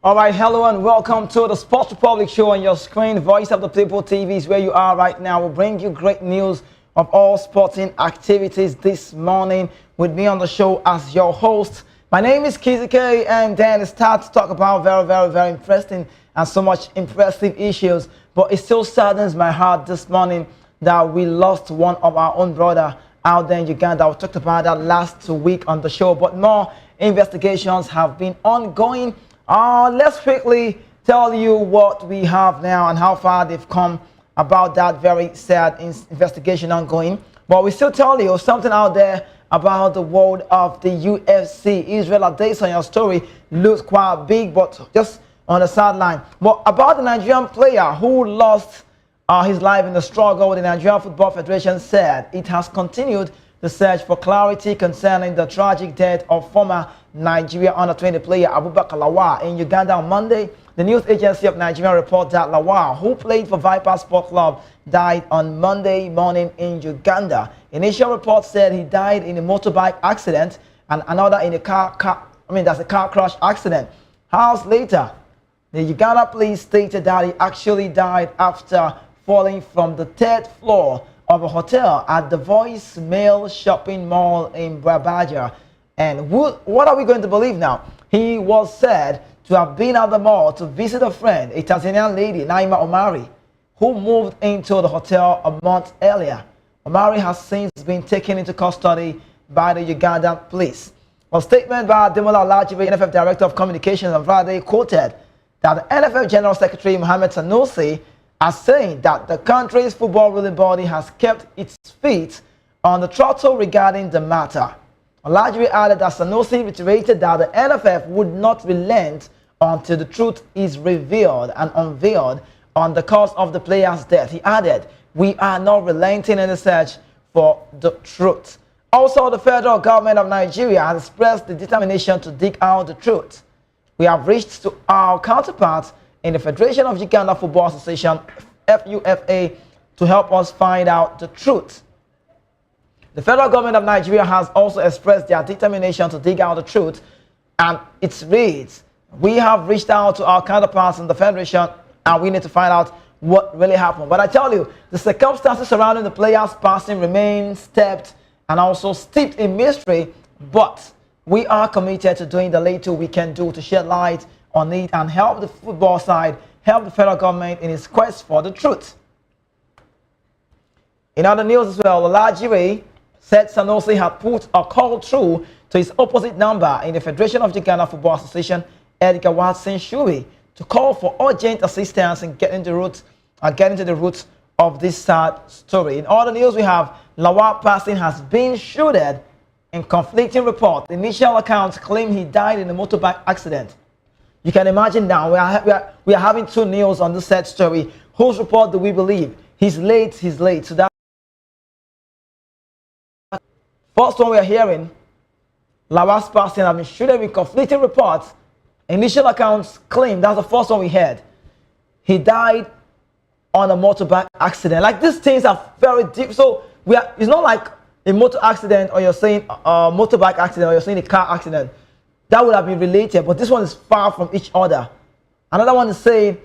All right, hello and welcome to the Sports Republic Show on your screen. Voice of the People TV is where you are right now. We'll bring you great news of all sporting activities this morning with me on the show as your host. My name is Kizzy K, and then it's time to talk about very interesting and so much impressive issues. But it still saddens my heart this morning that we lost one of our own brother out there in Uganda. We talked about that last week on the show, but more investigations have been ongoing. Let's quickly tell you what we have now and how far they've come about that very sad investigation ongoing. But we still tell you something out there about the world of the UFC. Israel Adesanya story looks quite big, but just on the sideline. But about the Nigerian player who lost his life in the struggle, the Nigerian Football Federation said it has continued the search for clarity concerning the tragic death of former Nigeria under-20 player Abubakar Lawal in Uganda on Monday. The news agency of Nigeria reports that Lawal, who played for Viper Sport Club, died on Monday morning in Uganda. Initial reports said he died in a motorbike accident and another in a car crash accident. Hours later, the Uganda police stated that he actually died after falling from the third floor of a hotel at the Voice Mail shopping mall in Brabaja. And what are we going to believe now? He was said to have been at the mall to visit a friend, a Tanzanian lady, Naima Omari, who moved into the hotel a month earlier. Omari has since been taken into custody by the Ugandan police. A statement by Demola Olajibe, NFF Director of Communications on Friday, quoted that the NFF General Secretary Mohamed Sanusi as saying that the country's football ruling body has kept its feet on the throttle regarding the matter. Olajuwon added that Sanusi reiterated that the NFF would not relent until the truth is revealed and unveiled on the cause of the player's death. He added, "We are not relenting in the search for the truth." Also, the federal government of Nigeria has expressed the determination to dig out the truth. We have reached to our counterparts in the Federation of Uganda Football Association, FUFA, to help us find out the truth. The federal government of Nigeria has also expressed their determination to dig out the truth, and it reads, "We have reached out to our counterparts in the Federation, and we need to find out what really happened." But I tell you, the circumstances surrounding the player's passing remain steeped and also steeped in mystery, but we are committed to doing the little we can do to shed light on it and help the football side, help the federal government in its quest for the truth. In other news as well, Olajuwon said Sanusi had put a call through to his opposite number in the Federation of Uganda Football Association, Edgar Watson Shubi, to call for urgent assistance in getting to the roots of this sad story. In other news, we have Lawal passing has been shrouded in conflicting reports. Initial accounts claim he died in a motorbike accident. You can imagine now, we are having two news on this sad story. Whose report do we believe? He's late. So that first one we are hearing, Lawal's passing has been shrouded with conflicting reports. Initial accounts claim, that's the first one we heard, he died on a motorbike accident. Like, these things are very deep. So it's not like a motor accident, or you're saying a motorbike accident, or you're saying a car accident. That would have been related, but this one is far from each other. Another one is saying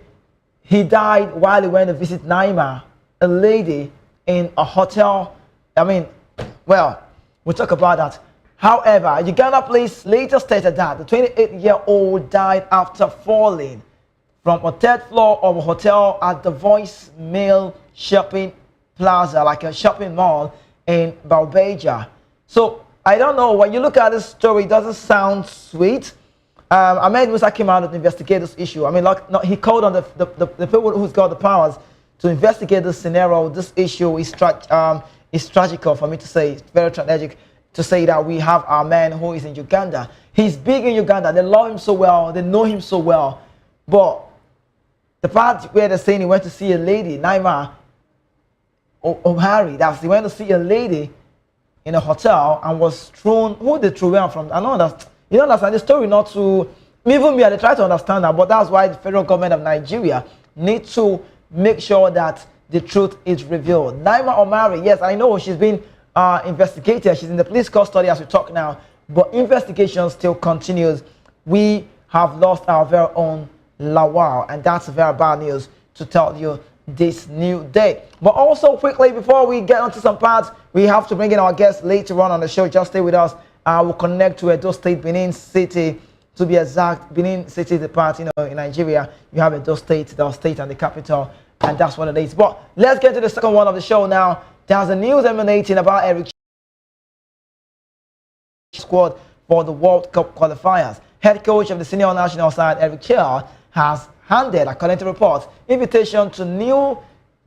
he died while he went to visit Naima, a lady in a hotel. We'll talk about that. However, Uganda police later stated that the 28-year-old died after falling from a third floor of a hotel at the Voice Mail shopping plaza, like a shopping mall in Balbeja. So I don't know, when you look at this story, it doesn't sound sweet. Ahmed Musa came out to investigate this issue. He called on the people who's got the powers to investigate this scenario. This issue is tragical for me to say. It's very tragic to say that we have our man who is in Uganda. He's big in Uganda. They love him so well. They know him so well. But the part where they're saying he went to see a lady, Naima Omari, he went to see a lady in a hotel and was thrown. Who they threw him from? I don't understand. You don't understand the story. Not to even me. I try to understand that, but that's why the federal government of Nigeria needs to make sure that the truth is revealed. Naima Omari, yes, I know she's been investigated. She's in the police custody as we talk now, but investigation still continues. We have lost our very own Lawal, and that's very bad news to tell you this new day. But also quickly, before we get onto some parts, we have to bring in our guests later on the show. Just stay with us. We'll connect to Edo State, Benin City, to be exact. Benin City, the part, in Nigeria, you have Edo State, the state and the capital, and that's what it is. But let's get to the second one of the show now. There's a news emanating about Eric squad for the World Cup qualifiers. Head coach of the senior national side, Eric Chell, has handed, according to reports, invitation to new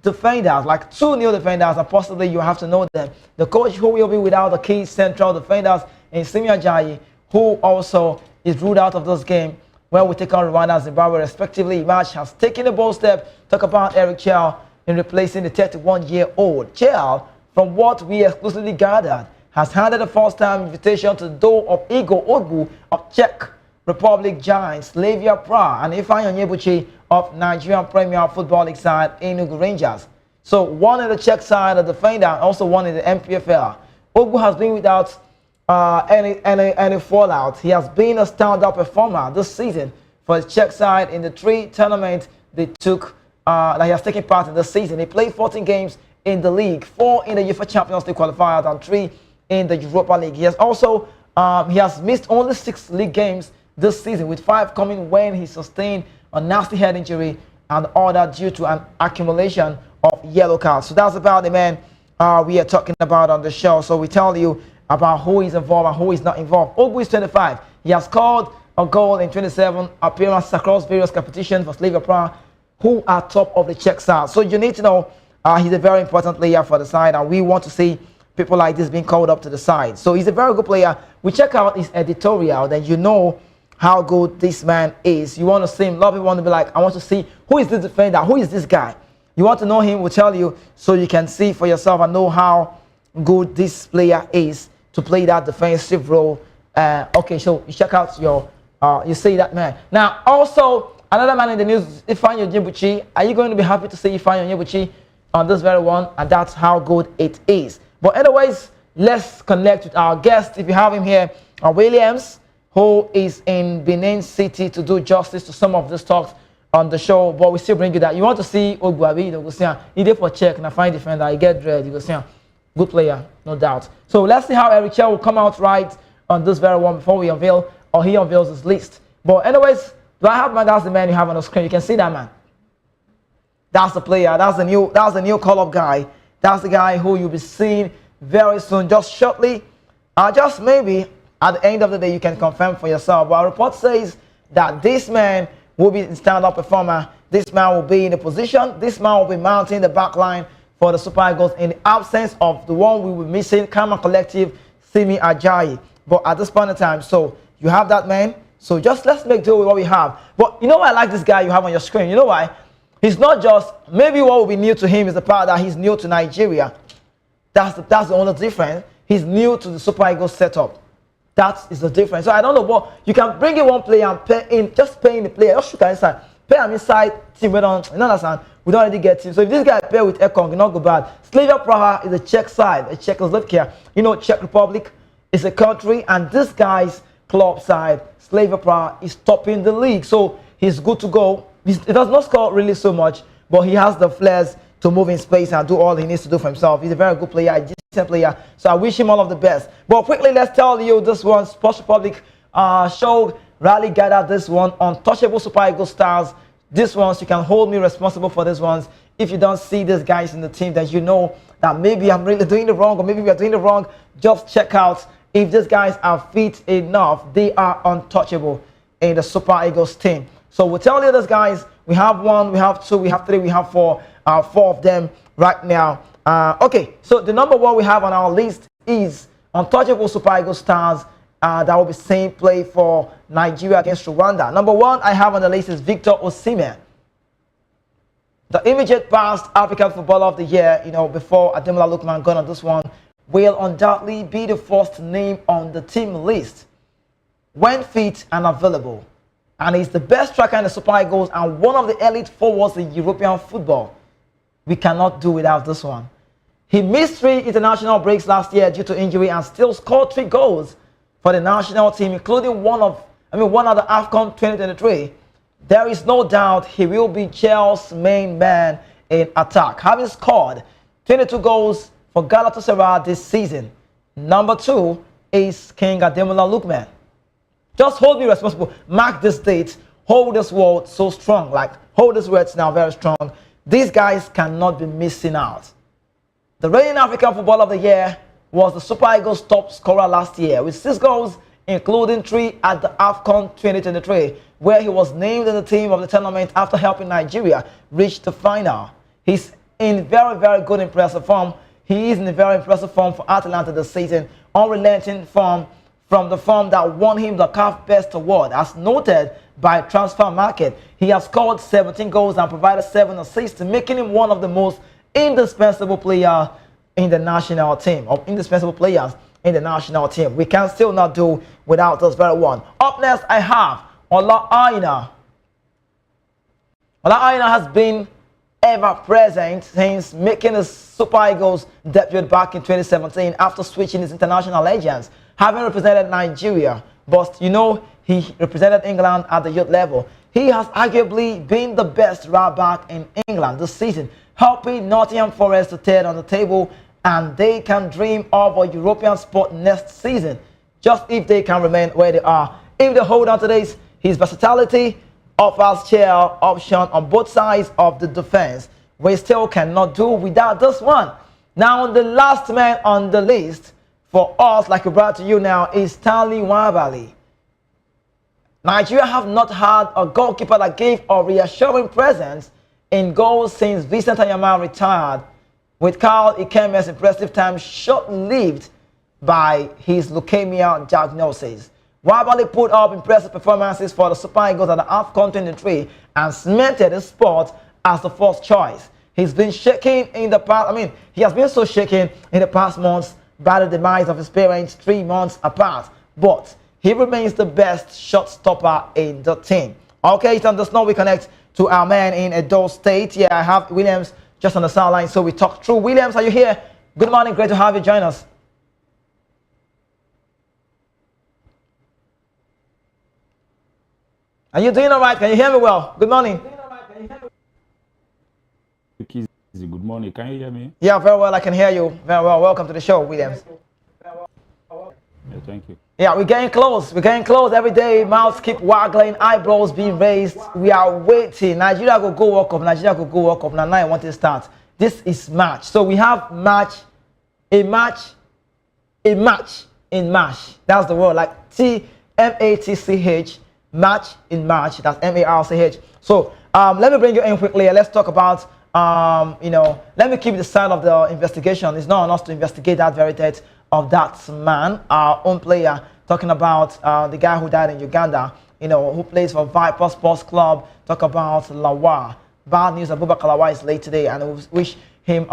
defenders, like 2 new defenders, and possibly you have to know them. The coach who will be without the key central defenders in Simi Ajayi, who also is ruled out of this game when we take on Rwanda and Zimbabwe respectively. Match has taken a bold step. Talk about Eric Chell in replacing the 31-year-old. Chell, from what we exclusively gathered, has handed a first-time invitation to the door of Igor Ogbu of Czech Republic giants Slavia Prague and Ifeanyi Onyebuchi of Nigerian Premier Football League side Enugu Rangers. So one in the Czech side, the defender, also one in the MPFL. Ogbu has been without any fallout. He has been a standout performer this season for his Czech side in the 3 tournaments they took that he has taken part in this season. He played 14 games in the league, 4 in the UEFA Champions League qualifiers and 3 in the Europa League. He has also he has missed only 6 league games this season, with 5 coming when he sustained a nasty head injury and the other due to an accumulation of yellow cards. So that's about the man we are talking about on the show. So we tell you about who is involved and who is not involved. Ogbu is 25. He has scored a goal in 27 appearances across various competitions for Slavia Prague, who are top of the Czech side. So you need to know he's a very important player for the side, and we want to see people like this being called up to the side. So he's a very good player. We check out his editorial, then you know how good this man is. You want to see him. A lot of people want to be like, I want to see who is this defender, who is this guy. You want to know him, we'll tell you so you can see for yourself and know how good this player is to play that defensive role. Okay, so you check out your, you see that man. Now, also, another man in the news, Ifeanyi Onyebuchi. Are you going to be happy to see Ifeanyi Onyebuchi on this very one? And that's how good it is. But anyways, let's connect with our guest. If you have him here, Williams, who is in Benin City to do justice to some of these talks on the show, but we still bring you that. You want to see Ogbu, you go see him. He did for check and I find defender, he get dread, you go see him. Good player, no doubt. So let's see how Eric Chell will come out right on this very one before we unveil, or he unveils his list. But anyways, do I have man? That's the man you have on the screen. You can see that man. That's the player. That's the new call-up guy. That's the guy who you'll be seeing very soon, just shortly. Just maybe at the end of the day, you can confirm for yourself. But our report says that this man will be a stand-up performer. This man will be in a position. This man will be mounting the back line for the Super Eagles in the absence of the one we were missing, Karma Collective, Simi Ajayi. But at this point in time, so you have that man. So just let's make do with what we have. But you know why I like this guy you have on your screen? You know why? He's not just, maybe what will be new to him is the part that he's new to Nigeria. That's the only difference. He's new to the Super Eagles setup. That is the difference. So I don't know, but you can bring in one player and pay in, just pay in the player. Just shoot him inside. Pay him inside, team we don't, you understand? We don't already get him. So if this guy play with Ekong, not go bad. Slavia Praha is a Czech side, a Czechoslovakia. You know, Czech Republic is a country, and this guy's club side, Slavia Praha, is topping the league. So he's good to go. He does not score really so much, but he has the flares to move in space and do all he needs to do for himself. He's a very good player, a decent player. So I wish him all of the best. But quickly, let's tell you this one. Sports Republic show rally gathered this one. Untouchable Super Eagles stars. This ones, you can hold me responsible for these ones. If you don't see these guys in the team, that you know that maybe I'm really doing it wrong, or maybe we are doing it wrong, just check out if these guys are fit enough. They are untouchable in the Super Eagles team. So we'll tell you these guys. We have 1, we have 2, we have 3, we have 4. 4 of them right now. Okay, so the number 1 we have on our list is untouchable Super Eagles stars that will be same play for Nigeria against Rwanda. Number 1 I have on the list is Victor Osimhen, the immediate past African Footballer of the Year. You know, before Ademola Lookman got on this one, will undoubtedly be the first name on the team list when fit and available. And he's the best striker in the Super Eagles and one of the elite forwards in European football. We cannot do without this one. He missed 3 international breaks last year due to injury and still scored 3 goals for the national team, including one of won at the AFCON 2023, there is no doubt he will be Chelsea's main man in attack, having scored 22 goals for Galatasaray this season. Number 2 is King Ademola Lookman. Just hold me responsible. Mark this date. Hold this word so strong. Like, hold this words now very strong. These guys cannot be missing out. The reigning African Footballer of the Year was the Super Eagles' top scorer last year with 6 goals, including 3 at the AFCON 2023, where he was named in the team of the tournament after helping Nigeria reach the final. He's in very, very good, impressive form. He is in a very impressive form for Atalanta this season, unrelenting form from the form that won him the CAF Best Award. As noted by Transfer Market, he has scored 17 goals and provided 7 assists, making him one of the most indispensable players in the national team, or indispensable players in the national team. We can still not do without this very one. Up next, I have Ola Aina. Ola Aina has been ever present since making the Super Eagles debut back in 2017 after switching his international legends, having represented Nigeria, but you know, he represented England at the youth level. He has arguably been the best right back in England this season, helping Nottingham Forest to tear on the table, and they can dream of a European spot next season, just if they can remain where they are. If they hold on to this, his versatility offers chair option on both sides of the defense. We still cannot do without this one. Now, the last man on the list for us, like we brought to you now, is Stanley Nwabali. Nigeria have not had a goalkeeper that gave a reassuring presence in goals since Vincent Anyama retired, with Carl Ikeme's impressive time short-lived by his leukemia diagnosis. Nwabali put up impressive performances for the Super Eagles at the AFCON 23 and cemented his spot as the first choice. He's been shaking in the past, he has been so shaken in the past months by the demise of his parents 3 months apart, but he remains the best shot stopper in the team. Okay, it's on the snow. We connect to our man in Edo State. Yeah, I have Williams just on the sideline, so we talk through. Williams, are you here? Good morning, great to have you join us. Are you doing all right? Can you hear me well? Good morning. Good morning. Can you hear me? Yeah, very well. I can hear you very well. Welcome to the show, Williams. Yeah, thank you. Yeah, we're getting close. We're getting close every day. Mouths keep waggling, eyebrows being raised. We are waiting. Nigeria will go World Cup. Nigeria will go World Cup. Now I want to start. This is March. So we have March, a match in March. That's the word, like TMATCH, match in March. That's MARCH. So let me bring you in quickly. Let's talk about, let me keep the side of the investigation. It's not on us to investigate that very death of that man, our own player, talking about the guy who died in Uganda, who plays for Viper Sports Club. Talk about Lawal. Bad news, Abubakar Lawal is late today, and we wish him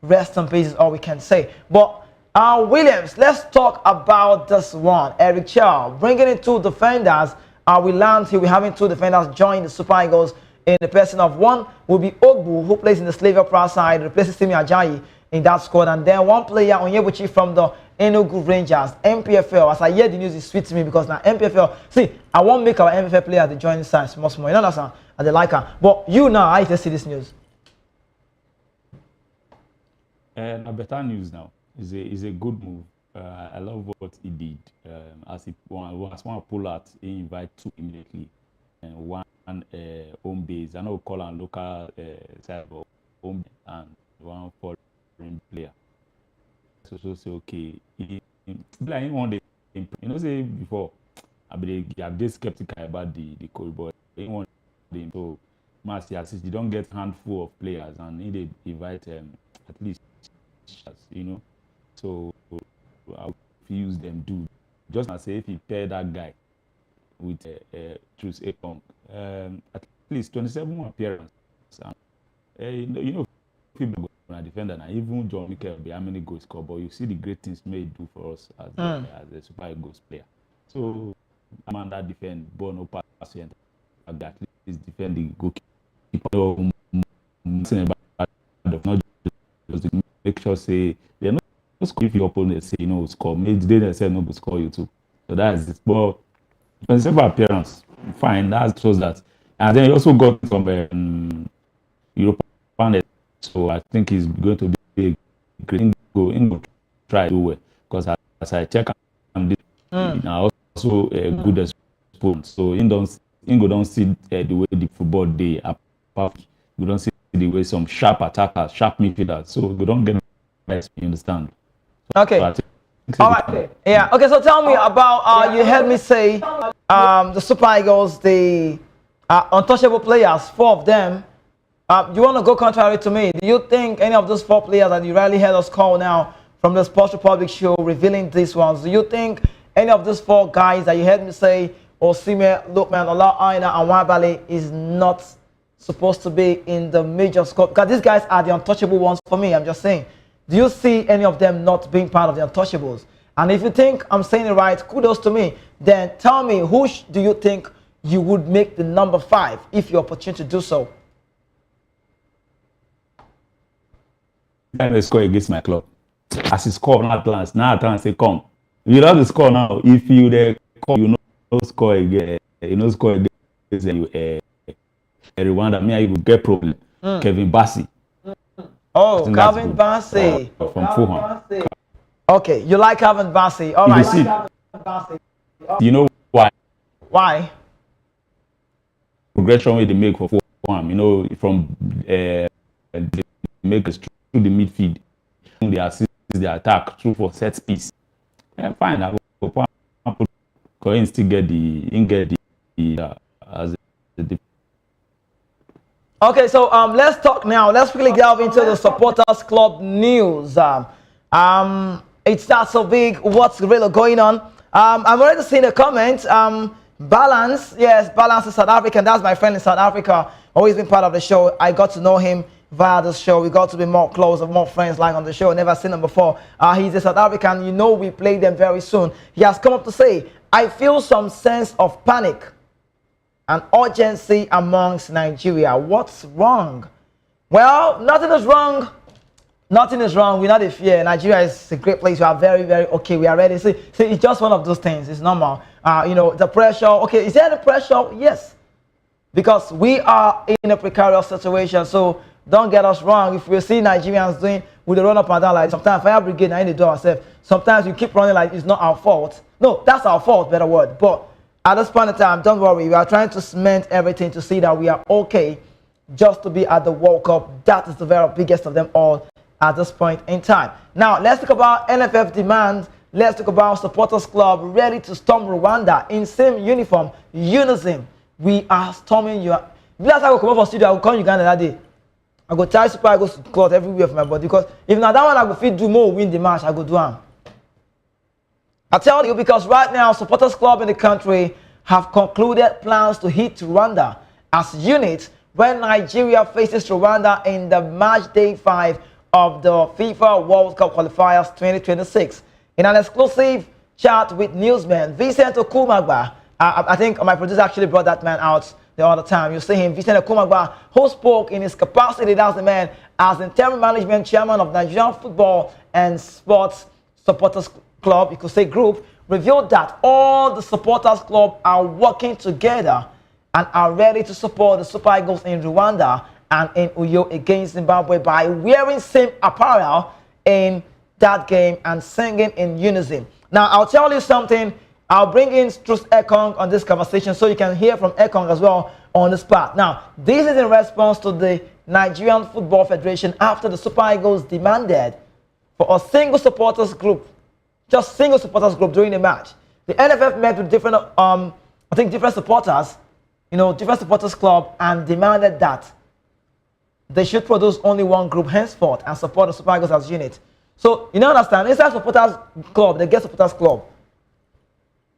rest in peace is all we can say. But Williams, let's talk about this one. Eric Chow, bringing in 2 defenders. We learned he'll be having 2 defenders join the Super Eagles in the person of one will be Ogbu, who plays in the Slavia Prague side, replaces Simi Ajayi in that squad, and then one player, Onyebuchi, from the Enugu Rangers, MPFL. As I hear the news, it sweets me because now MPFL, see, I won't make our MPFL player the joining side small. You know what I'm and they like her. But you now, I just see this news. A better news now is a good move. I love what he did. As he was one pull out, he invite 2 immediately, and one home base. I know call on local side of home and one foreign player. So say okay. He one day, say before I believe I'm just skeptical about the coach, but he one day so Marcy assist. You don't get handful of players, and he did invite at least So I'll use them do. Just as say if he pair that guy with choose a punk, at least 27 appearance. People go on defender now. Even John Mikel be how many goals score, but you see the great things made do for us as a Super Eagles player. So I'm on that defend, but no pass at least defend the goalkeeper. Not just to make sure say they're not score if your opponent say score. Maybe they themselves not go score you too. So that is but Indispensable appearance. Fine, that shows that. And then he also got some European, so I think he's going to be a great go try to do well. Because as I check and now also a good exponent. So in don't see the way the football day apart. We don't see the way some sharp attackers, sharp midfielders. So we don't get that. You understand? Okay. So all right. Yeah. Okay. So tell me about you heard me say the Super Eagles, the untouchable players, 4 of them. You want to go contrary to me? Do you think any of those 4 players that you rarely heard us call now from the Sports Republic show revealing these ones? Do you think any of those 4 guys that you heard me say, Osimhen, Lookman, Ola Aina, and Wabale, is not supposed to be in the major scope? Because these guys are the untouchable ones for me. I'm just saying. Do you see any of them not being part of the untouchables? And if you think I'm saying it right, kudos to me. Then tell me, who do you think you would make the number 5 if you're opportunity to do so? Time they score against my club. As he score now Atlanta, say come. Without the score now, if you the call, you know score again, score against Rwanda, me I will get problem. Kevin Bassey. Oh, Calvin Bassey from Fulham. Okay, you like Calvin Bassey. All right. You know why? Why? Progression way they make for Fulham, from they make it through the midfield, they assist the attack through for set piece. And fine, I will because still get the as the. Okay, so let's talk now. Let's quickly delve into the supporters club news. It's not so big. What's really going on? I'm already seeing the comments. Balance, yes, Balance is South African. That's my friend in South Africa. Always been part of the show. I got to know him via the show. We got to be more close and more friends like on the show. Never seen him before. He's a South African. You know we play them very soon. He has come up to say, I feel some sense of panic and urgency amongst Nigeria. What's wrong? Well, nothing is wrong. Nothing is wrong. We're not in fear. Nigeria is a great place. We are very, very okay. We are ready. See, it's just one of those things. It's normal. The pressure. Okay, is there any pressure? Yes. Because we are in a precarious situation. So don't get us wrong. If we see Nigerians doing, we run up and down like sometimes fire brigade, I need to do ourselves. Sometimes we keep running like it's not our fault. No, that's our fault, better word. But at this point in time, don't worry. We are trying to cement everything to see that we are okay just to be at the World Cup. That is the very biggest of them all at this point in time. Now, let's talk about NFF demands. Let's talk about supporters club ready to storm Rwanda in same uniform, unison. We are storming you. Last time I go come up for studio, I will call Uganda that day. I go tie Super Eagles cloth everywhere for my body because if not that one I go fit do more win the match, I go do am. I tell you because right now supporters club in the country have concluded plans to hit Rwanda as units when Nigeria faces Rwanda in the match day 5 of the FIFA World Cup Qualifiers 2026. In an exclusive chat with newsman Vincent Okumagba, I think my producer actually brought that man out the other time. You see him, Vincent Okumagba, who spoke in his capacity, that's the man, as interim management chairman of Nigerian Football and Sports Supporters Club, you could say group, revealed that all the supporters club are working together and are ready to support the Super Eagles in Rwanda and in Uyo against Zimbabwe by wearing same apparel in that game and singing in unison. Now, I'll tell you something. I'll bring in Strus Ekong on this conversation so you can hear from Ekong as well on the spot. Now, this is in response to the Nigerian Football Federation after the Super Eagles demanded for a single supporters group, just single supporters group during the match. The NFF met with different, different supporters, different supporters club and demanded that they should produce only one group henceforth and support the Super Eagles as unit. So, you don't understand, inside supporters club, they get supporters club.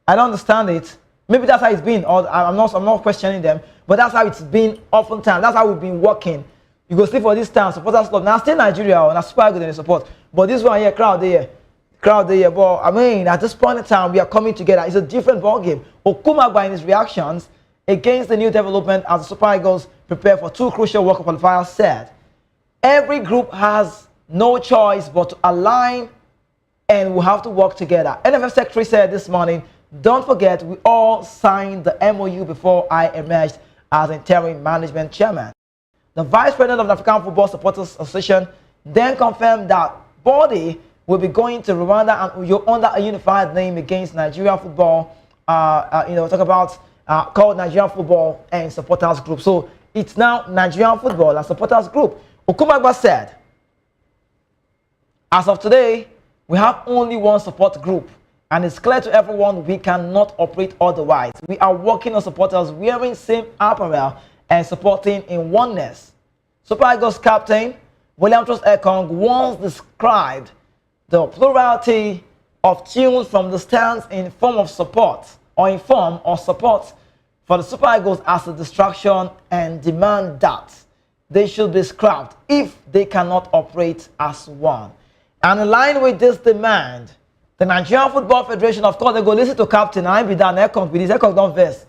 I don't understand it. Maybe that's how it's been, or I'm not questioning them, but that's how it's been oftentimes. That's how we've been working. You go see for this time, supporters club. Now, still Nigeria, and Super Eagles in the support. But this one here, crowd there. But I mean, at this point in time, we are coming together. It's a different ballgame. Okumagba in his reactions against the new development as the Super Eagles prepare for 2 crucial World Cup qualifiers said, every group has no choice but to align and will have to work together. NFF Secretary said this morning Don't forget, we all signed the MOU before I emerged as interim management chairman. The vice president of the African Football Supporters Association then confirmed that body will be going to Rwanda and you're under a unified name against Nigeria football. Talk about called Nigerian Football and Supporters Group. So it's now Nigerian Football and Supporters Group. Okumagba said, as of today, we have only one support group, and it's clear to everyone we cannot operate otherwise. We are working on supporters wearing same apparel and supporting in oneness. Super Eagles captain William Trust Ekong once described the plurality of tunes from the stands in form of support or support for the Super Eagles as a distraction and demand that they should be scrapped if they cannot operate as one. And in line with this demand, the Nigerian Football Federation, of course, they go listen to captain, I be done, Ekong, with this Ekong don't vex.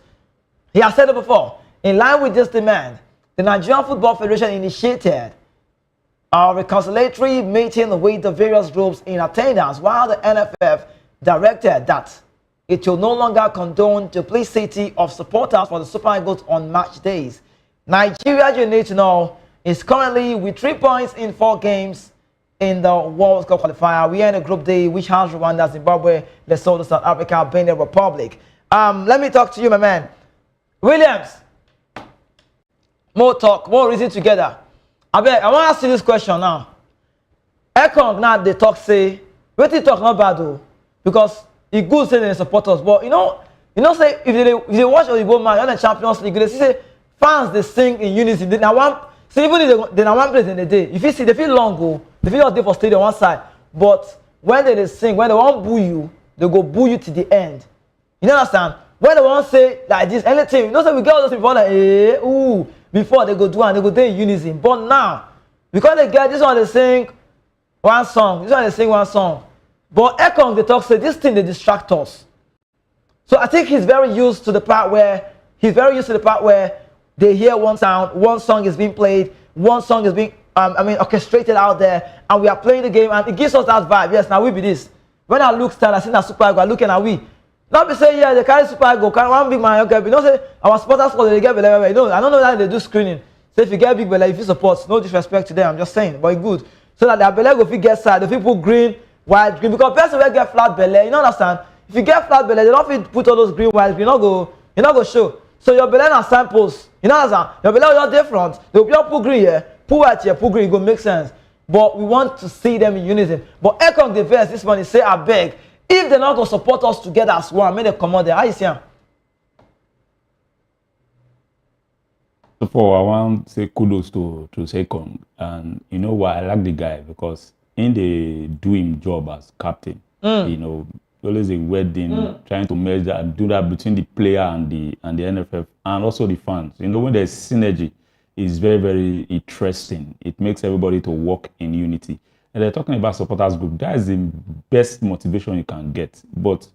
He has said it before. In line with this demand, the Nigerian Football Federation initiated a reconciliatory meeting with the various groups in attendance, while the NFF directed that it will no longer condone duplicity of supporters for the Super Eagles on match days. Nigeria, you need to know, is currently with 3 points in 4 games in the World Cup qualifier. We are in a group D which has Rwanda, Zimbabwe, Lesotho, South Africa, Benin Republic. Let me talk to you, my man. Williams, more talk, more reason together. I want to ask you this question now. Ekong now they talk say, what they talk not bad though, because it good say they support us, but say if they watch Oyibo match on the Champions League, they see say fans they sing in unison. They now one, so even if they now one place in the day, if you see they feel long go, they feel just there for stadium one side, but when they sing, when they want boo you, they go boo you to the end. You understand? When they want say like this, anything, say we get all those before like before they go do and they go there in unison. But now, because they get this one they sing one song, this one they sing one song. But Ekong they talk say this thing they distract us. So I think he's very used to the part where they hear one sound, one song is being played, one song is being orchestrated out there, and we are playing the game, and it gives us that vibe. Yes, now we be this. When I look stand, I see that Super Eagles, I looking at we. Not be saying, yeah, they carry Super Eagles, carry one big man, okay, but don't say our supporters call they get belly. No, I don't know that they do screening. So if you get big belly, if you support, no disrespect to them, I'm just saying, but good. So that their belly go fit get side, the people green, white, green, because person will get flat belly, you know understand? If you get flat belly, they don't fit put all those green, white, green, you not go show. So your belly are samples, you know understand? Your belly are different. They will put green here, put white here, put green, it go make sense. But we want to see them in unison. But Ekong the verse this morning say, I beg, if they're not going to support us together as one, may they come out there. How you see him? So for I want to say kudos to Ekong, and you know why I like the guy, because in the do him job as captain, always a wedding, trying to merge that, do that between the player and the NFF and also the fans. When there's synergy, it's very, very interesting. It makes everybody to work in unity. And they're talking about supporters group. That is the best motivation you can get. But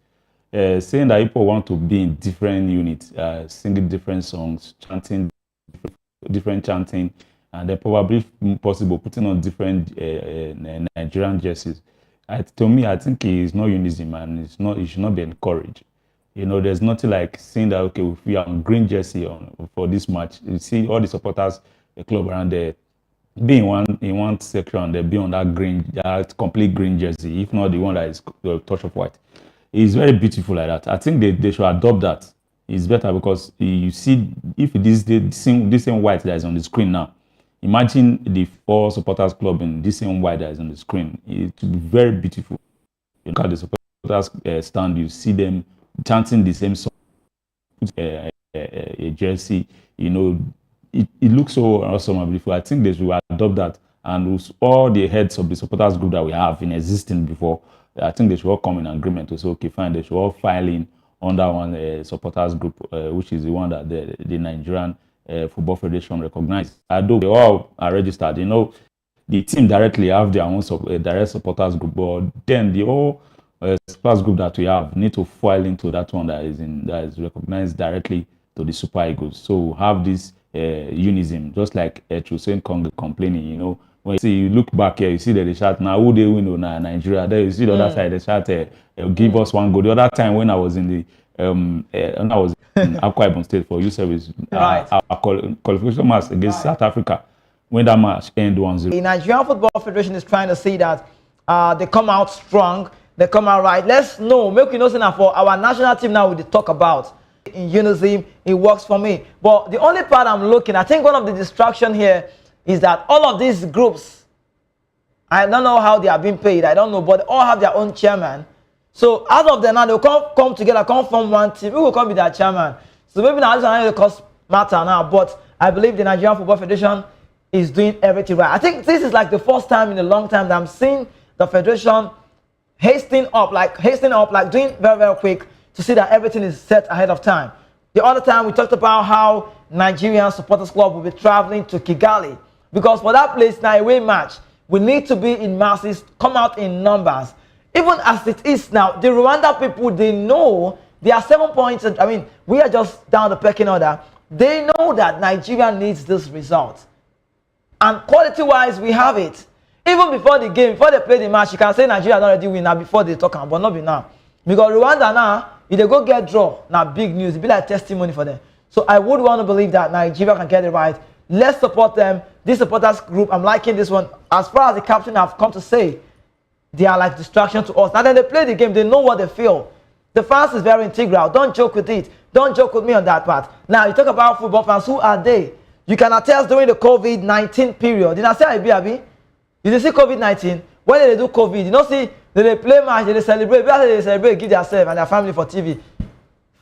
saying that people want to be in different units, singing different songs, chanting different chanting, and they're probably possible putting on different Nigerian jerseys. To me, I think it's not unison, and it should not be encouraged. There's nothing like saying that, okay, if we are on green jersey for this match, you see all the supporters, the club around there, be in one section, they be on that complete green jersey, if not the one that is a touch of white. It's very beautiful like that. I think they should adopt that. It's better because you see, if this same white that is on the screen now, imagine the 4 supporters club in this same white that is on the screen. It will be very beautiful. You look at the supporters stand, you see them chanting the same song, a jersey, it looks so awesome and beautiful. I think they should adopt that, and with all the heads of the supporters group that we have in existing before, I think they should all come in agreement to say, okay, fine, they should all file in under one supporters group, which is the one that the Nigerian Football Federation recognized. Although they all are registered, the team directly have their own direct supporters group, but then the whole supporters group that we have need to file into that one that is recognized directly to the Super Eagles. So have this unison, just like Hussein Kong complaining, when you look back here, you see that they shout, now who they win on Nigeria. There you see the other side, they shout, give us one goal. The other time when I was in the when I was in Akwa Ibom State for youth service, Right. our qualification match against South Africa, when that match ended 1-0. The Nigerian Football Federation is trying to see that they come out strong, they come out right. Let's know, make we know now for our national team now we talk about. In unison, it works for me. But the only part I'm looking, I think one of the distraction here is that all of these groups, I don't know how they are being paid, I don't know, but they all have their own chairman. So out of them now, they'll come together, come form one team. Who will come be their chairman? So maybe now this is the cost matter now, but I believe the Nigerian Football Federation is doing everything right. I think this is like the first time in a long time that I'm seeing the federation hastening up, like doing very, very quick to see that everything is set ahead of time. The other time we talked about how Nigerian Supporters Club will be traveling to Kigali because for that place now away match, we need to be in masses, come out in numbers. Even as it is now, the Rwanda people, they know they are 7 points. I mean, we are just down the pecking order. They know that Nigeria needs this result. And quality-wise, we have it. Even before the game, before they play the match, you can say Nigeria not already win now before they talk, but not be now. Because Rwanda now, if they go get draw, now big news. It'll be like testimony for them. So I would want to believe that Nigeria can get it right. Let's support them. This supporters group, I'm liking this one. As far as the captain have come to say, they are like distraction to us. And then they play the game, they know what they feel. The fans is very integral. Don't joke with it. Don't joke with me on that part. Now, you talk about football fans. Who are they? You can attest during the COVID-19 period. Did I say Abi? You see COVID-19? When they do COVID, you know, see, they play match, they celebrate. After they celebrate, give themselves and their family for TV.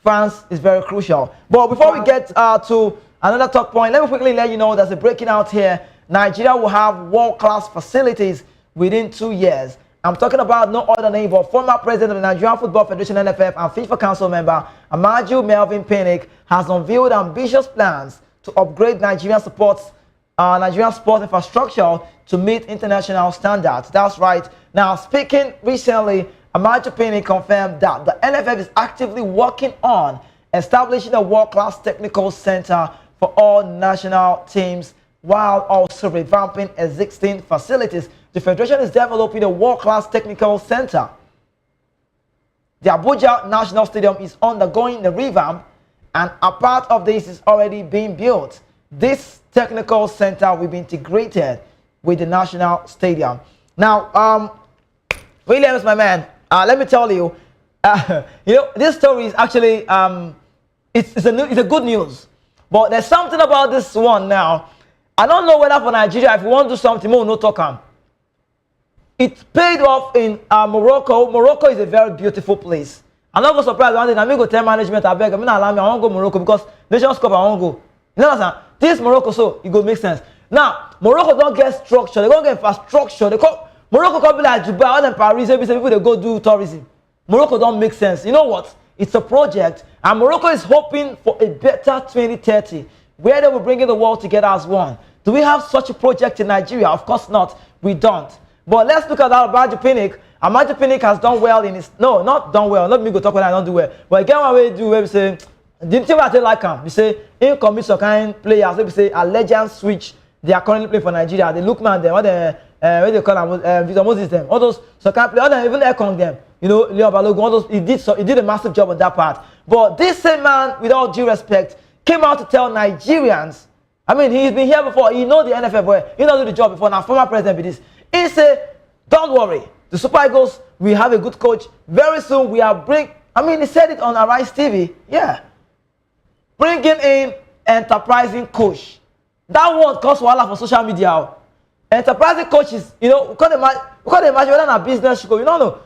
Fans is very crucial. But before we get to another talk point, let me quickly let you know there's a breaking out here. Nigeria will have world-class facilities within 2 years. I'm talking about no other name but former president of the Nigerian Football Federation, NFF, and FIFA Council member, Amaju Melvin Pinnick, has unveiled ambitious plans to upgrade Nigerian sports infrastructure to meet international standards. That's right. Now, speaking recently, Amaju Pinnick confirmed that the NFF is actively working on establishing a world-class technical center for all national teams while also revamping existing facilities. The Federation is developing a world-class technical center. The Abuja National Stadium is undergoing the revamp, and a part of this is already being built. This technical center will be integrated with the National Stadium. Now, Williams, my man, let me tell you, you know, this story is actually, it's a good news. But there's something about this one now. I don't know whether for Nigeria, if you want to do something more, no talk. It paid off in Morocco. Morocco is a very beautiful place. I'm not going to surprise one day. I'm going to tell management, I beg, I want to go to Morocco because Nations Cup, I want to go. You know what I'm saying? This Morocco, so it will make sense. Now, Morocco don't get structure. They don't get infrastructure. Morocco can't be like Dubai and Paris. Every people they go do tourism. Morocco don't make sense. You know what? It's a project, and Morocco is hoping for a better 2030, where they will bring the world together as one. Do we have such a project in Nigeria? Of course not. We don't. But let's look at that Amaju Pinnick. Amaju Pinnick has done well in his... No, not done well. Let me go talk when I don't do well. But again, what we do, we say... The thing I like him, we say, in commission kind players, we say, a legend switch, they are currently playing for Nigeria. They look man them, what they call them, Victor Moses them, all those, so can't play, all them, even Ekong them, you know, Leon Balogun, all those, he did a massive job on that part. But this same man, with all due respect, came out to tell Nigerians, I mean, he's been here before, he know the NFF well, he knows the job before, now former president with this. He said, don't worry, the Super Eagles, we have a good coach. Very soon we are he said it on Arise TV, yeah. Bringing in enterprising coach. That word costs wahala for social media. Enterprising coach is, you know, we can't imagine whether a business should go. You don't know.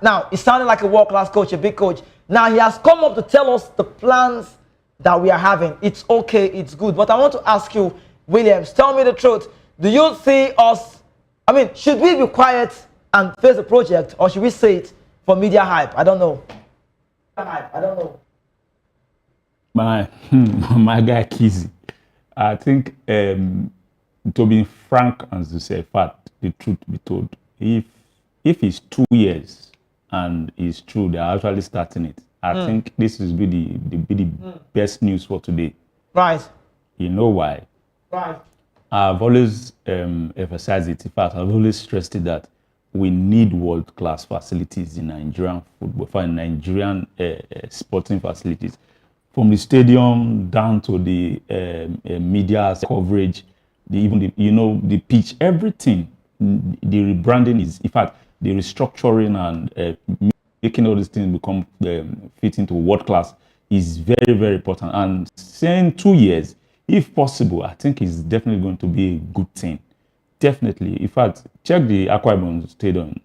Now, it sounded like a world-class coach, a big coach. Now, he has come up to tell us the plans that we are having. It's okay, it's good. But I want to ask you, Williams, tell me the truth. Do you see us, should we be quiet and face the project, or should we say it for media hype? I don't know. My guy Kizzy, I think to be frank and to say fact, the truth be told, if it's 2 years and it's true they're actually starting it, I think this will be the best news for today. Right. You know why? Right. I've always emphasized it. In fact, I've always stressed it that we need world-class facilities in Nigerian football, for Nigerian sporting facilities, from the stadium down to the media coverage, even the pitch, everything. The rebranding is, in fact, the restructuring and making all these things become fit into world class is very, very important. And saying 2 years, if possible, I think is definitely going to be a good thing. Definitely. In fact, check the Akwa Ibom Stadium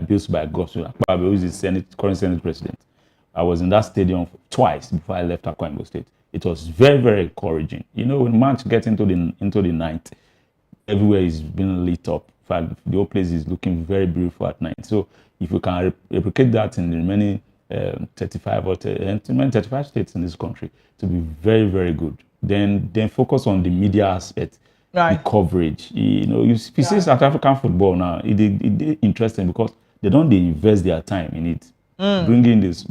built by Gospel Akpabio, who is the current Senate president. I was in that stadium twice before I left Akwa Ibom State. It was very, very encouraging. You know, when match gets into the night, everywhere is being lit up. In fact, the whole place is looking very beautiful at night. So if you can replicate that in the remaining 35 states in this country, to be very, very good. Then focus on the media aspect, the coverage. You know, if you see South African football now, it's interesting because they invest their time in it, bringing this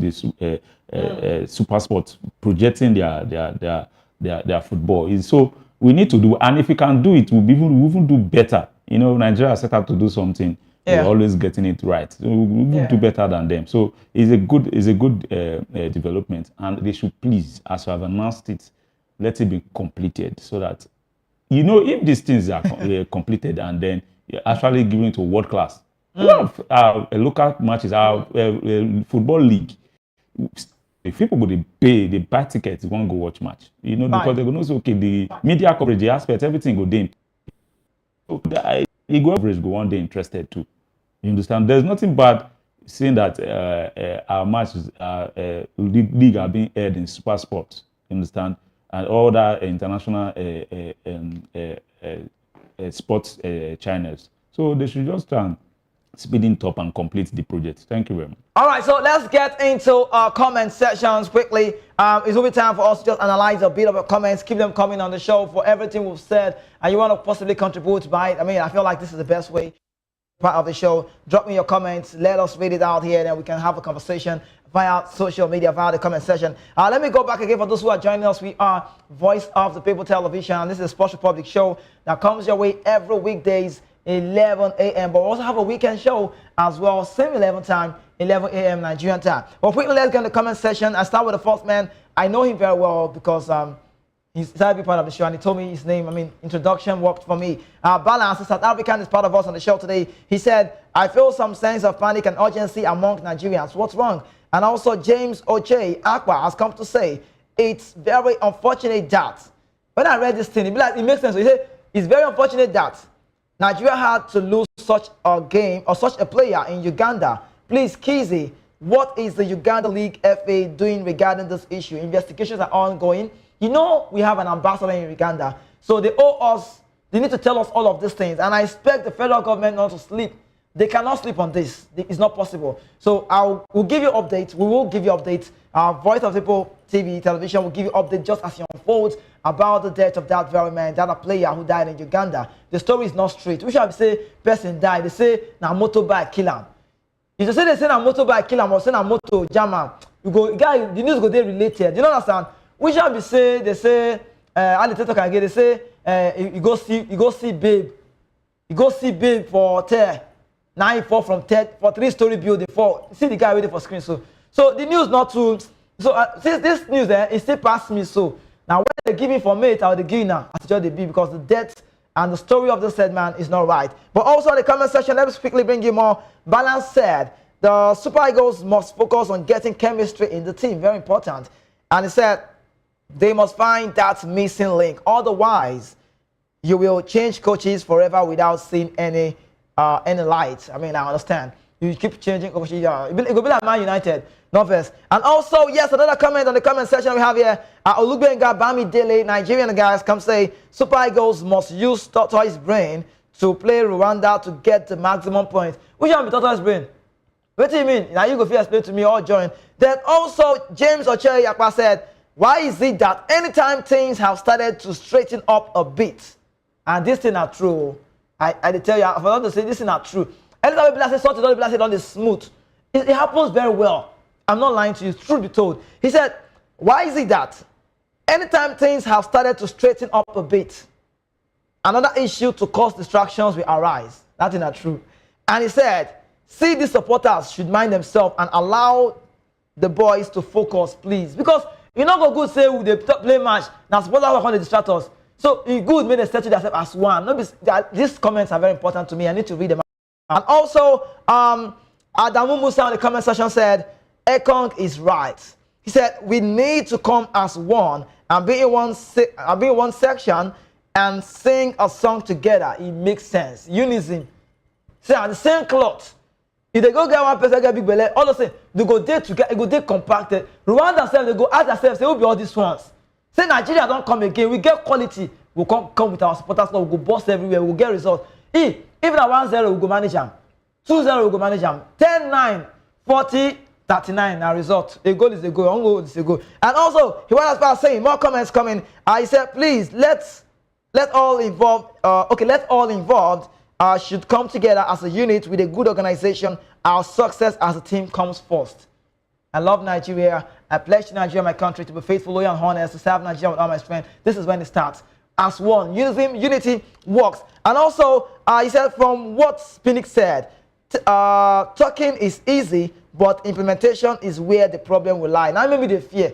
super sports, projecting their football. So we need to do, and if we can do it, we'll even do better. You know, Nigeria set out to do something. We're always getting it right. So we'll do better than them. So it's a good development, and they should please, as you have announced it, let it be completed so that, you know, if these things are completed and then you're actually given to world class, a lot of our local matches, our football league, if people go they buy tickets, they won't go watch match. You know, because they're going to say, okay, the media coverage, the aspect, everything go there. So the average go one day interested too. You understand? There's nothing bad saying that our matches, league are being aired in super sports. You understand? And all that international sports channels. So they should just speed it up and complete the project. Thank you very much. All right, so let's get into our comment sections quickly. It's will be time for us to just analyze a bit of the comments. Keep them coming on the show for everything we've said, and you want to possibly contribute by it. I mean, I feel like this is the best way. Part of the show. Drop me your comments. Let us read it out here, and then we can have a conversation via social media, via the comment section. Let me go back again for those who are joining us. We are Voice of the People Television, and this is a Sports Republic show that comes your way every weekdays, 11 a.m. But we also have a weekend show as well, same 11 time, 11 a.m. Nigerian time. But quickly, let's get in the comment section. I start with the first man. I know him very well because he's started to be part of the show, and he told me his name. I mean, introduction worked for me. Balance, South African, is part of us on the show today. He said, I feel some sense of panic and urgency among Nigerians. What's wrong? And also, James Oche Aqua has come to say, it's very unfortunate that, when I read this thing, it makes sense. He said, it's very unfortunate that Nigeria had to lose such a game or such a player in Uganda. Please, Kizzy, what is the Uganda League FA doing regarding this issue? Investigations are ongoing. You know, we have an ambassador in Uganda, so they owe us, they need to tell us all of these things, and I expect the federal government not to sleep. They cannot sleep on this. It's not possible. So we'll give you updates. We will give you updates. Voice of People TV, television will give you updates just as it unfolds about the death of that very man, that player who died in Uganda. The story is not straight. We shall say person died. They say na motorbike kill him. If they say na motorbike kill him or say na moto jam him, you go, guy, the news go there related. You know understand? We shall be say, they say, and the can get, they say, you go see babe. You go see babe for tear. Now he fall from third for 3-story building. See the guy waiting for screen. So the news not too. So since this news it still passed me. So now when they give me for mate, I will give you now as just the be because the death and the story of the said man is not right. But also in the comment section, let me quickly bring you more. Balance said the Super Eagles must focus on getting chemistry in the team. Very important. And he said they must find that missing link. Otherwise, you will change coaches forever without seeing any light. I mean, I understand. You keep changing coaches. It will be like Man United, not first. And also, yes, another comment on the comment section we have here. Olugbenga Bami Dele, Nigerian guys, come say Super Eagles must use tortoise brain to play Rwanda to get the maximum points. Which one be tortoise brain? What do you mean? Now you go feel explain to me or join. Then also, James Oche Yakwa said, why is it that anytime things have started to straighten up a bit, and this thing are true, I tell you, for not to say this is not true. Anytime people say something, people say on this smooth. It happens very well. I'm not lying to you. Truth be told, he said, "Why is it that anytime things have started to straighten up a bit, another issue to cause distractions will arise. That is not true. And he said, see, these supporters should mind themselves and allow the boys to focus, please. Because you not go good say they play match, now supporters are going to distract us. So it's good when they settle themselves as one. No, these comments are very important to me. I need to read them out. And also, Adamu Musa in the comment section said, Ekong is right. He said, we need to come as one and be in one section and sing a song together. It makes sense. Unison. Say, on the same cloth. If they go get one person get big belly, all of a sudden, they go there together, they go there compacted. Rwanda themselves, they go ask themselves, say, who be all these ones? Say, Nigeria don't come again. We get quality. We'll come with our supporters. We'll go boss everywhere. We'll get results. Even at 1-0, we'll go manage them. 2-0, we'll go manage them. 10-9, 40, 39, our result. A goal is a goal. One goal is a goal. And also, he went as far as saying, more comments coming. He said, please, let all involved, let all involved should come together as a unit with a good organization. Our success as a team comes first. I love Nigeria. I pledge to Nigeria, my country, to be faithful, loyal, and honest, to serve Nigeria with all my strength. This is when it starts. As one. Unity works. And also, he said, from what Pinnick said, talking is easy, but implementation is where the problem will lie. Now, maybe the fear.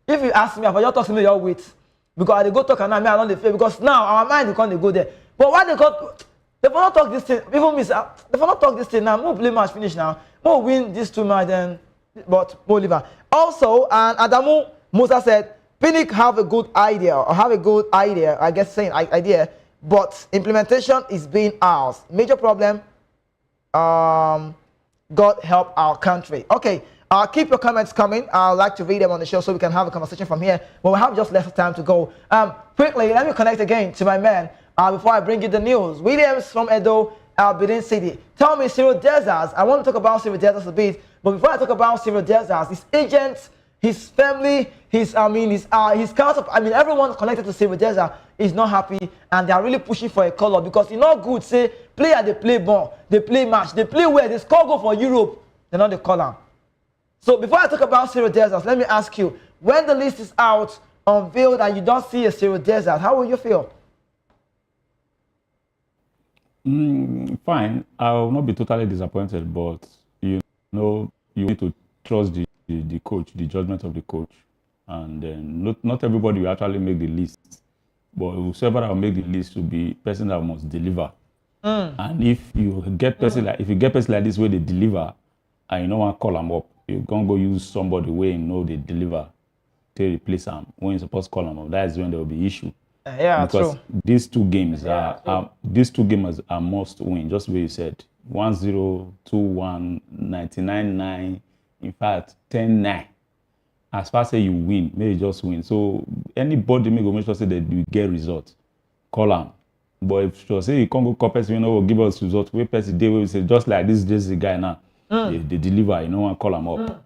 If you ask me, if you talk to me, you'll wait. Because I go talk and I don't fear. Because now, our mind is going to go there. But why they got... If I not talk this thing, people miss out. If I not talk this thing now, more play match finish now. More win this 2 match then, but more liver. Also, and Adamu Musa said, Pinnick have a good idea, I guess saying idea, but implementation is being ours. Major problem, God help our country. Okay, keep your comments coming. I'd like to read them on the show so we can have a conversation from here. But we have just less time to go. Quickly, let me connect again to my man. Before I bring you the news, Williams from Edo, Benin City. Tell me, Cyril Desas. I want to talk about Cyril Desas a bit, but before I talk about Cyril Desas, his agents, his family, his council, everyone connected to Cyril Desas is not happy, and they are really pushing for a call-up because it's not good. Say, player they play ball, they play match, they play where they score goal for Europe, they're not the call-up. So before I talk about Cyril Desas, let me ask you, when the list is out, unveiled, and you don't see a Cyril Desas, how will you feel? Fine. I will not be totally disappointed, but you need to trust the coach, the judgment of the coach, and then not everybody will actually make the list, but whoever will make the list will be person that must deliver. And if you get person like this where they deliver, and you know want to call them up, you're gonna go use somebody where you know they deliver to replace them when you're supposed to call them up. That is when there will be issue. Yeah, because true. These two games are must win, just the way you said. 1-0, 2-1, 99-9, in fact 10-9. As far as you win, maybe just win. So anybody may go make sure say that you get results. Call them. But if you say you can't go call person, will give us results. We person day we say just like this the guy now. They deliver, you know, and call them up.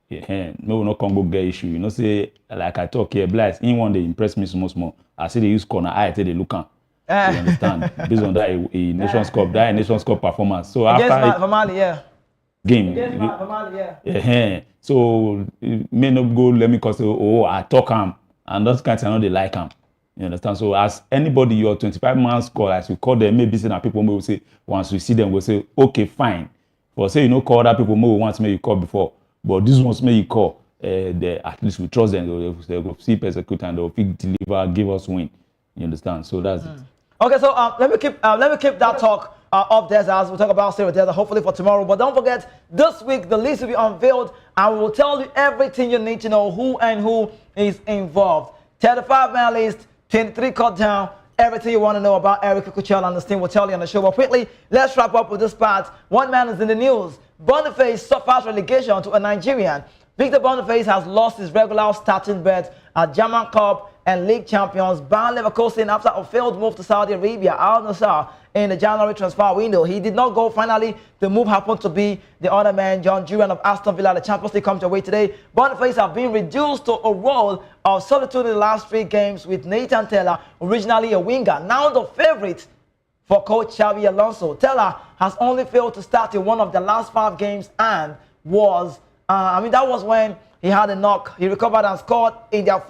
Yeah, no, no Congo get issue. You know, say like I talk here, Bliss, in one they impress me so small. I see they use corner eye, they look at. You understand? Based on that a Nations Cup, Nations Cup performance. So after Mali, game, so it may not go. Let me cause I talk him, and those kinds I know they like him. You understand? So as anybody, your 25-man score, as we call them, maybe say that people will say once we see them, we'll say okay, fine. But say you know call other people more once may you call before. But this ones may you call, at least we trust them. They will see persecute and they will deliver, give us win. You understand? So that's it. Okay, so let me keep that talk up there as we'll talk about Cyril Desas hopefully for tomorrow. But don't forget, this week the list will be unveiled and we will tell you everything you need to know, who is involved. 35-man list, 23 cut down. Everything you want to know about Eric Kuchel and the team will tell you on the show. But quickly, let's wrap up with this part. One man is in the news. Boniface suffers relegation to a Nigerian. Victor Boniface has lost his regular starting berth at German Cup and League champions Bayer Leverkusen after a failed move to Saudi Arabia, Al Nassr, in the January transfer window. He did not go finally. The move happened to be the other man, John Duran of Aston Villa. The Champions League comes your way today. Boniface have been reduced to a role of solitude in the last 3 games with Nathan Taylor, originally a winger, now the favorite for coach Xabi Alonso. Taylor has only failed to start in one of the last 5 games and that was when he had a knock. He recovered and scored in their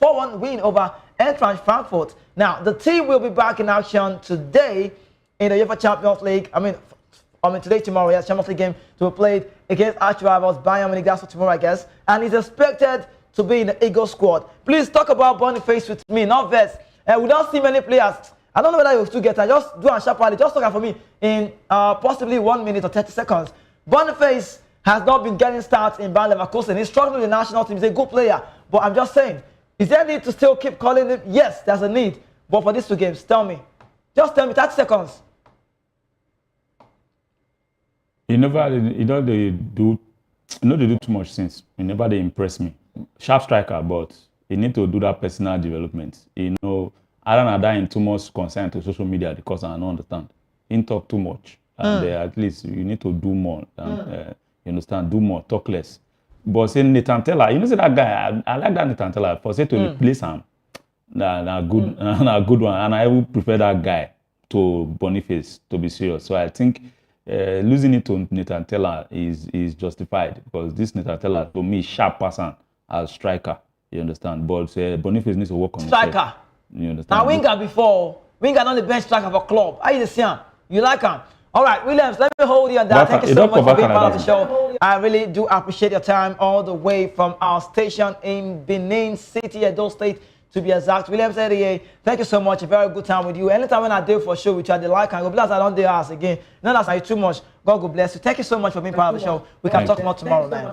4-1 win over Eintracht Frankfurt. Now, the team will be back in action today in the UEFA Champions League. I mean today, tomorrow, yes, Champions League game to be played against arch rivals Bayern Munich. That's for tomorrow, I guess. And he's expected to be in the Eagle squad. Please talk about Boniface with me, not Vets. We don't see many players. I don't know whether you'll still get time. Just do a sharp just talk for me in possibly 1 minute or 30 seconds. Boniface has not been getting starts in Bayer Leverkusen. He's struggling with the national team. He's a good player. But I'm just saying, is there a need to still keep calling him? Yes, there's a need. But for these 2 games, tell me. Just tell me, 30 seconds. They do too much since. He never they impress me. Sharp striker, but he need to do that personal development. I don't know that in too much concern to social media because I don't understand. He talk too much. And at least you need to do more. And, you understand? Do more, talk less. But say Nathan Teller, see that guy, I like that Nathan Teller. For say to replace him, a good one. And I would prefer that guy to Boniface, to be serious. So I think losing it to Nathan Teller is justified because this Nathan Teller, to me, sharp person as striker. You understand? But Boniface needs to work on striker. Himself. You understand? Now, winger before. Winger not the best striker of a club. How you see him? You like him? All right, Williams, let me hold you on that. Thank you so much for being part of the show. I really do appreciate your time all the way from our station in Benin City, Edo State, to be exact. Williams, thank you so much. A very good time with you. Anytime when I do for show with you, I like and go bless. I don't do us again. None of us too much. God bless you. Thank you so much for being part of the show. We can talk more tomorrow, man.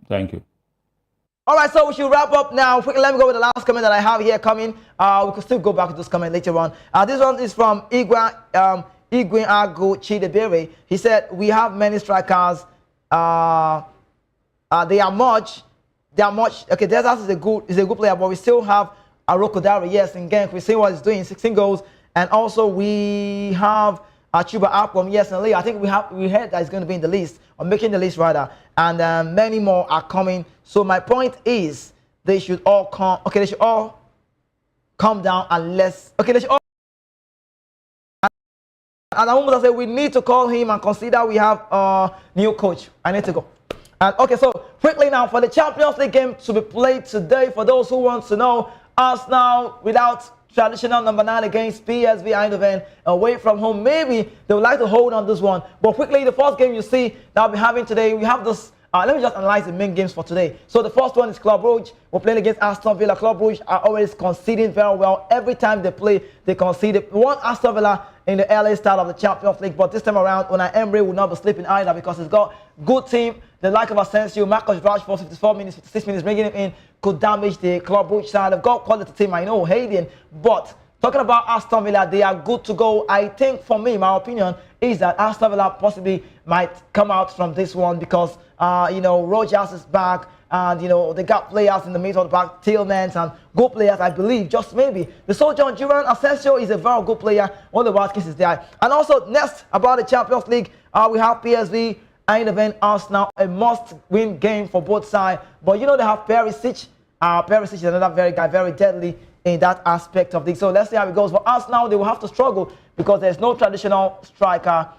Thank you. All right, so we should wrap up now. Quickly, let me go with the last comment that I have here coming. We could still go back to this comment later on. This one is from Igwe Agu Chidebere. He said, we have many strikers. They are much. Okay, Desas is a good player, but we still have Arokodare, yes, in Genk. We see what he's doing, 16 goals. And also we have Chuba Akpom, yes, and Leo. I think we heard that he's going to be in the list, or making the list rather. And many more are coming. So my point is, they should all come. Okay, they should all come down unless. Okay, they should all. And I want to say we need to call him and consider we have a new coach. I need to go. And okay, so quickly now for the Champions League game to be played today. For those who want to know, Arsenal without traditional number 9 against PSV Eindhoven away from home. Maybe they would like to hold on this one. But quickly, the first game you see that we'll be having today, we have this. Let me just analyze the main games for today. So the first one is Club Brugge. We're playing against Aston Villa. Club Brugge are always conceding very well. Every time they play, they concede. One Aston Villa in the LA style of the Champions League. But this time around, Unai Emery will not be sleeping either because he's got good team. The like of Asensio, Marcus Rashford, 54 minutes, 56 minutes, bringing him in could damage the Club Brugge side. They've got quality team, I know, Hayden. But talking about Aston Villa, they are good to go. I think for me, my opinion is that Aston Villa possibly might come out from this one because, Rogers is back and, they got players in the middle of the back, Tillmans and good players, I believe, just maybe. The Soldier on Duran, Asensio is a very good player. All the Watkins is there. And also, next about the Champions League, we have PSV, Eindhoven, Arsenal, a must-win game for both sides. But, they have Perisic. Perisic is another very deadly in that aspect of things. So let's see how it goes. For Arsenal, they will have to struggle because there's no traditional striker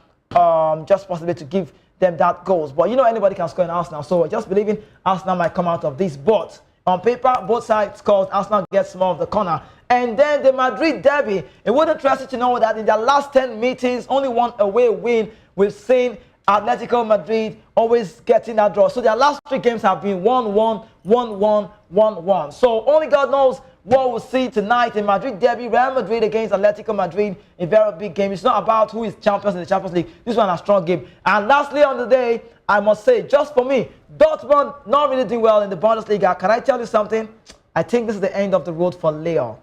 just possibly to give them that goals. But anybody can score in Arsenal. So just believing Arsenal might come out of this. But on paper, both sides scores. Arsenal gets more of the corner. And then the Madrid derby. It wouldn't interest you to know that in their last 10 meetings, only one away win. We've seen Atletico Madrid always getting that draw. So their last 3 games have been 1-1, 1-1, 1-1. So only God knows what we'll see tonight in Madrid derby. Real Madrid against Atletico Madrid, a very big game. It's not about who is champions in the Champions League. This one a strong game. And lastly on the day, I must say, just for me, Dortmund not really doing well in the Bundesliga. Can I tell you something? I think this is the end of the road for Leo.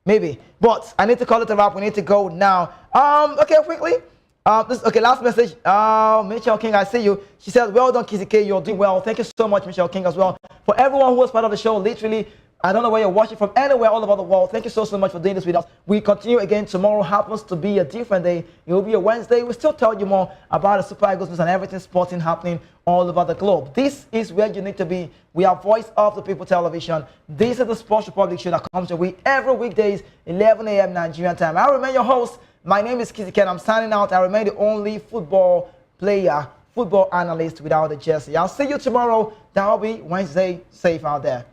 Maybe. But I need to call it a wrap. We need to go now. Okay, quickly. Last message. Michelle King, I see you. She says, well done, Kizzy K. You're doing well. Thank you so much, Michelle King, as well. For everyone who was part of the show, literally, I don't know where you're watching from, anywhere all over the world. Thank you so much for doing this with us. We continue again. Tomorrow happens to be a different day. It will be a Wednesday. We'll still tell you more about the Super Eagles and everything sporting happening all over the globe. This is where you need to be. We are Voice of the People Television. This is the Sports Republic show that comes your way every weekdays, 11 a.m. Nigerian time. I remain your host. My name is Kizzy Ken. I'm signing out. I remain the only football player, football analyst without a jersey. I'll see you tomorrow. That'll be Wednesday. Safe out there.